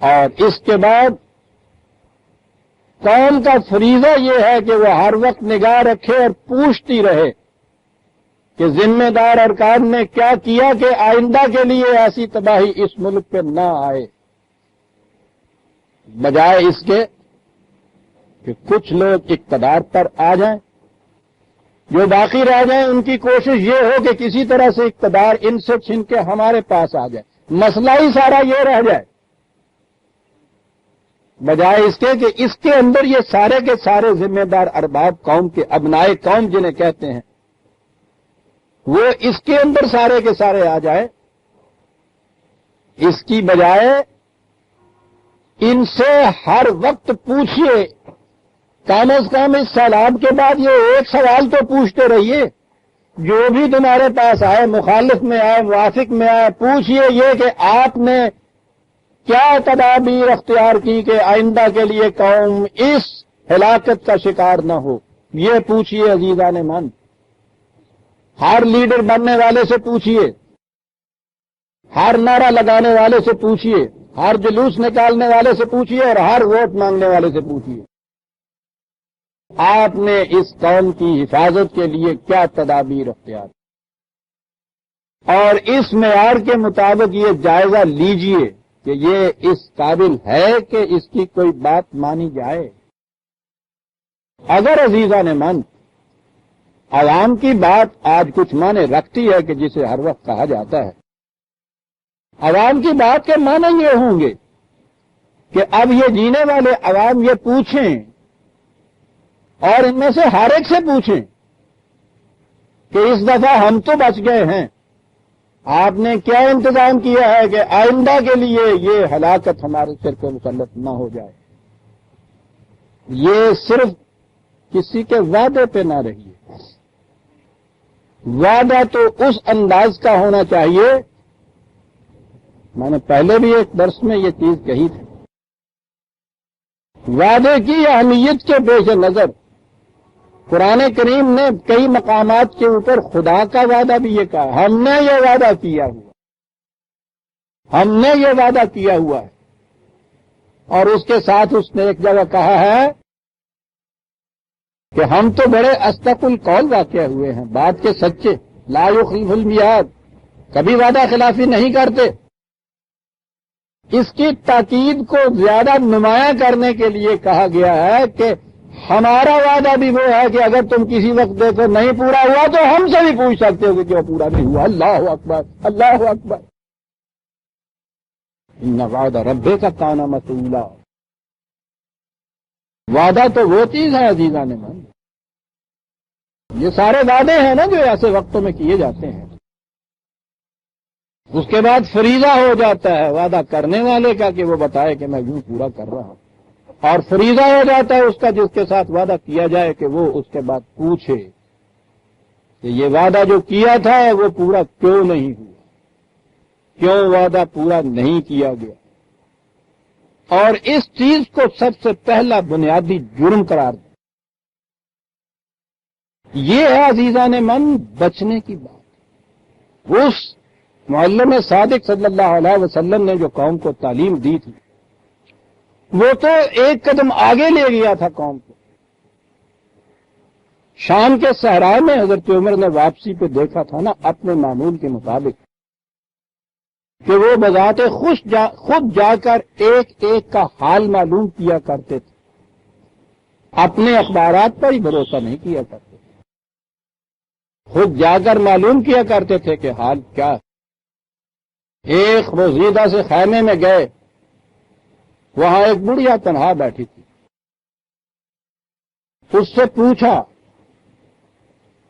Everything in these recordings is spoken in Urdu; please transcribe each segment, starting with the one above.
اور اس کے بعد قوم کا فریضہ یہ ہے کہ وہ ہر وقت نگاہ رکھے اور پوچھتی رہے کہ ذمہ دار ارکان نے کیا کیا کہ آئندہ کے لیے ایسی تباہی اس ملک پہ نہ آئے، بجائے اس کے کہ کچھ لوگ اقتدار پر آ جائیں، جو باقی رہ جائیں ان کی کوشش یہ ہو کہ کسی طرح سے اقتدار ان سے چھن کے ہمارے پاس آ جائے، مسئلہ ہی سارا یہ رہ جائے، بجائے اس کے کہ اس کے اندر یہ سارے کے سارے ذمہ دار ارباب قوم کے ابنائے قوم جنہیں کہتے ہیں وہ اس کے اندر سارے کے سارے آ جائے۔ اس کی بجائے ان سے ہر وقت پوچھئے، کم از کم اس سیلاب کے بعد یہ ایک سوال تو پوچھتے رہیے، جو بھی تمہارے پاس آئے، مخالف میں آئے موافق میں آئے، پوچھئے یہ کہ آپ نے کیا تدابیر اختیار کی کہ آئندہ کے لیے قوم اس ہلاکت کا شکار نہ ہو، یہ پوچھئے عزیزان من۔ ہر لیڈر بننے والے سے پوچھئے، ہر نعرہ لگانے والے سے پوچھئے، ہر جلوس نکالنے والے سے پوچھئے اور ہر ووٹ مانگنے والے سے پوچھئے، آپ نے اس قوم کی حفاظت کے لیے کیا تدابیر اختیار، اور اس معیار کے مطابق یہ جائزہ لیجئے کہ یہ اس قابل ہے کہ اس کی کوئی بات مانی جائے۔ اگر عزیزان من عوام کی بات آج کچھ معنی رکھتی ہے کہ جسے ہر وقت کہا جاتا ہے، عوام کی بات کے معنی یہ ہوں گے کہ اب یہ جینے والے عوام یہ پوچھیں اور ان میں سے ہر ایک سے پوچھیں کہ اس دفعہ ہم تو بچ گئے ہیں، آپ نے کیا انتظام کیا ہے کہ آئندہ کے لیے یہ ہلاکت ہمارے سر پہ مسلط نہ ہو جائے۔ یہ صرف کسی کے وعدے پہ نہ رہیے، وعدہ تو اس انداز کا ہونا چاہیے، میں نے پہلے بھی ایک درس میں یہ چیز کہی تھی، وعدے کی اہمیت کے پیش نظر قرآن کریم نے کئی مقامات کے اوپر خدا کا وعدہ بھی یہ کہا، ہم نے یہ وعدہ کیا ہوا، ہم نے یہ وعدہ کیا ہوا ہے، اور اس کے ساتھ اس نے ایک جگہ کہا ہے کہ ہم تو بڑے اصدق القول واقع ہوئے ہیں، بات کے سچے، لا یخلف المیعاد، کبھی وعدہ خلافی نہیں کرتے۔ اس کی تاکید کو زیادہ نمایاں کرنے کے لیے کہا گیا ہے کہ ہمارا وعدہ بھی وہ ہے کہ اگر تم کسی وقت دیکھو نہیں پورا ہوا تو ہم سے بھی پوچھ سکتے ہو کہ کیوں پورا نہیں ہوا۔ اللہ اکبر، اللہ اکبر، ان وعد ربک کان مسئولا۔ وعدہ تو وہ چیز ہے عزیزان من، یہ سارے وعدے ہیں نا جو ایسے وقتوں میں کیے جاتے ہیں، اس کے بعد فریضہ ہو جاتا ہے وعدہ کرنے والے کا کہ وہ بتائے کہ میں یوں پورا کر رہا ہوں، اور فریضہ ہو جاتا ہے اس کا جس کے ساتھ وعدہ کیا جائے کہ وہ اس کے بعد پوچھے کہ یہ وعدہ جو کیا تھا وہ پورا کیوں نہیں ہوا، کیوں وعدہ پورا نہیں کیا گیا۔ اور اس چیز کو سب سے پہلا بنیادی جرم قرار دیا، یہ ہے عزیزان من بچنے کی بات۔ اس معلم صادق صلی اللہ علیہ وسلم نے جو قوم کو تعلیم دی تھی وہ تو ایک قدم آگے لے گیا تھا قوم کو۔ شام کے صحرا میں حضرت عمر نے واپسی پہ دیکھا تھا نا اپنے معمول کے مطابق کہ وہ بذات خود جا کر ایک ایک کا حال معلوم کیا کرتے تھے، اپنے اخبارات پر ہی بھروسہ نہیں کیا کرتے تھے، خود جا کر معلوم کیا کرتے تھے کہ حال کیا ہے۔ ایک روزیدہ سے خیمے میں گئے، وہاں ایک بڑھیا تنہا بیٹھی تھی، اس سے پوچھا،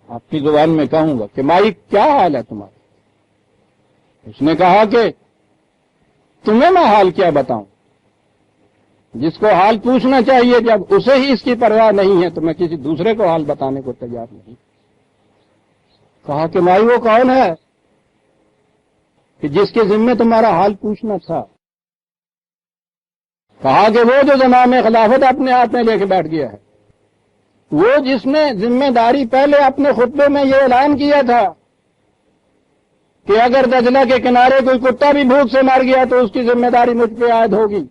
آپ کی زبان میں کہوں گا کہ مائی کیا حال ہے تمہارا؟ اس نے کہا کہ تمہیں میں حال کیا بتاؤں، جس کو حال پوچھنا چاہیے جب اسے ہی اس کی پرواہ نہیں ہے تو میں کسی دوسرے کو حال بتانے کو تیار نہیں۔ کہا کہ مائی وہ کون ہے کہ جس کے ذمے تمہارا حال پوچھنا تھا؟ کہا کہ وہ جو زمام خلافت اپنے ہاتھ میں لے کے بیٹھ گیا ہے، وہ جس نے ذمہ داری پہلے اپنے خطبے میں یہ اعلان کیا تھا کہ اگر دجلہ کے کنارے کوئی کتا بھی بھوک سے مر گیا تو اس کی ذمہ داری مجھ پہ عائد ہوگی،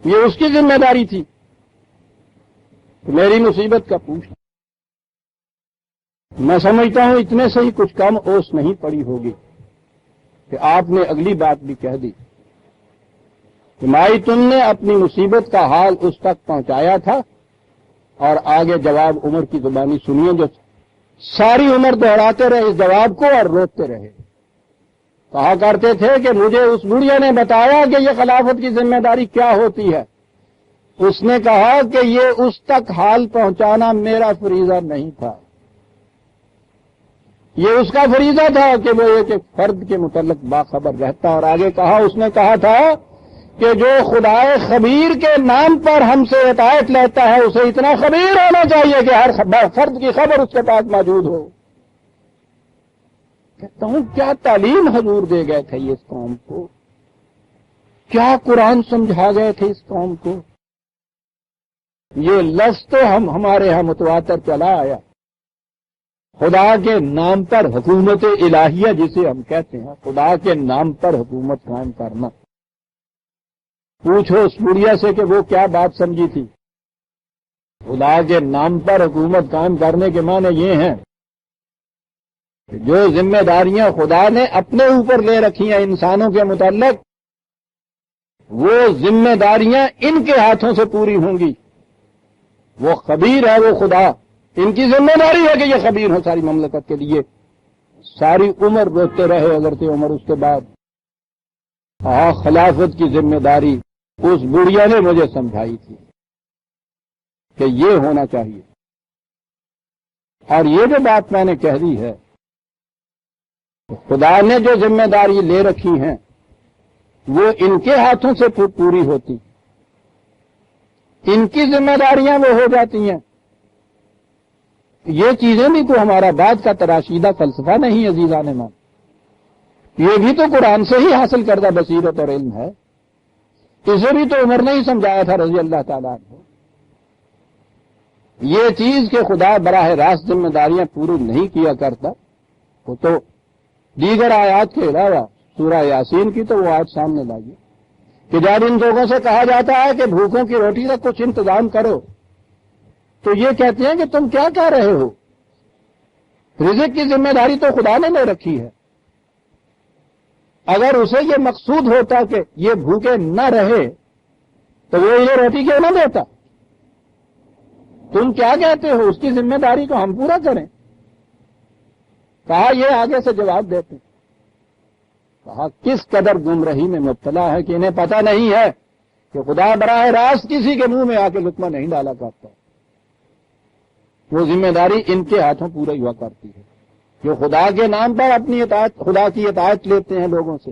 یہ اس کی ذمہ داری تھی کہ میری مصیبت کا پوچھ. میں سمجھتا ہوں اتنے سے ہی کچھ کم اوس نہیں پڑی ہوگی کہ آپ نے اگلی بات بھی کہہ دی کہ مائی تم نے اپنی مصیبت کا حال اس تک پہنچایا تھا، اور آگے جواب عمر کی زبانی سنیے جو ساری عمر دہراتے رہے اس جواب کو اور روتے رہے. کہا کرتے تھے کہ مجھے اس بڑھیا نے بتایا کہ یہ خلافت کی ذمہ داری کیا ہوتی ہے. اس نے کہا کہ یہ اس تک حال پہنچانا میرا فریضہ نہیں تھا، یہ اس کا فریضہ تھا کہ وہ ایک ایک فرد کے متعلق باخبر رہتا. اور آگے کہا، اس نے کہا تھا کہ جو خدائے خبیر کے نام پر ہم سے اطاعت لیتا ہے اسے اتنا خبیر ہونا چاہیے کہ ہر فرد کی خبر اس کے پاس موجود ہو. کہتا ہوں کیا تعلیم حضور دے گئے تھے اس قوم کو، کیا قرآن سمجھا گئے تھے اس قوم کو. یہ لفظ تو ہمارے ہاں متواتر چلا آیا، خدا کے نام پر حکومت الہیہ جسے ہم کہتے ہیں، خدا کے نام پر حکومت قائم کرنا. پوچھو اس بڑھیا سے کہ وہ کیا بات سمجھی تھی. خدا کے نام پر حکومت قائم کرنے کے معنی یہ ہیں کہ جو ذمہ داریاں خدا نے اپنے اوپر لے رکھی ہیں انسانوں کے متعلق، وہ ذمہ داریاں ان کے ہاتھوں سے پوری ہوں گی. وہ خبیر ہے، وہ خدا، ان کی ذمہ داری ہے کہ یہ خبیر ہو ساری مملکت کے لیے. ساری عمر روتے رہے حضرت عمر. اس کے بعد خلافت کی ذمہ داری اس بڑھیا نے مجھے سمجھائی تھی کہ یہ ہونا چاہیے. اور یہ جو بات میں نے کہہ دی ہے، خدا نے جو ذمہ داری لے رکھی ہیں وہ ان کے ہاتھوں سے پوری ہوتی، ان کی ذمہ داریاں وہ ہو جاتی ہیں. یہ چیزیں بھی تو ہمارا بعد کا تراشیدہ فلسفہ نہیں عزیزان مان، یہ بھی تو قرآن سے ہی حاصل کردہ بصیرت اور علم ہے. اسے بھی تو عمر نے ہی سمجھایا تھا رضی اللہ تعالیٰ عنہ. یہ چیز کہ خدا براہ راست ذمہ داریاں پوری نہیں کیا کرتا، وہ تو دیگر آیات کے علاوہ سورہ یاسین کی تو وہ آج سامنے لائیے کہ جب ان لوگوں سے کہا جاتا ہے کہ بھوکوں کی روٹی کا کچھ انتظام کرو، تو یہ کہتے ہیں کہ تم کیا کہہ رہے ہو، رزق کی ذمہ داری تو خدا نے لے رکھی ہے. اگر اسے یہ مقصود ہوتا کہ یہ بھوکے نہ رہے تو وہ یہ روٹی کیوں نہ دیتا. تم کیا کہتے ہو، اس کی ذمہ داری کو ہم پورا کریں. کہا یہ آگے سے جواب دیتے. کہا کس قدر گمراہی میں مبتلا ہے کہ انہیں پتہ نہیں ہے کہ خدا براہ راست کسی کے منہ میں آ کے لقمہ نہیں ڈالا کرتا. وہ ذمہ داری ان کے ہاتھوں پورا ہوا کرتی ہے جو خدا کے نام پر اپنی اطاعت، خدا کی اطاعت لیتے ہیں لوگوں سے.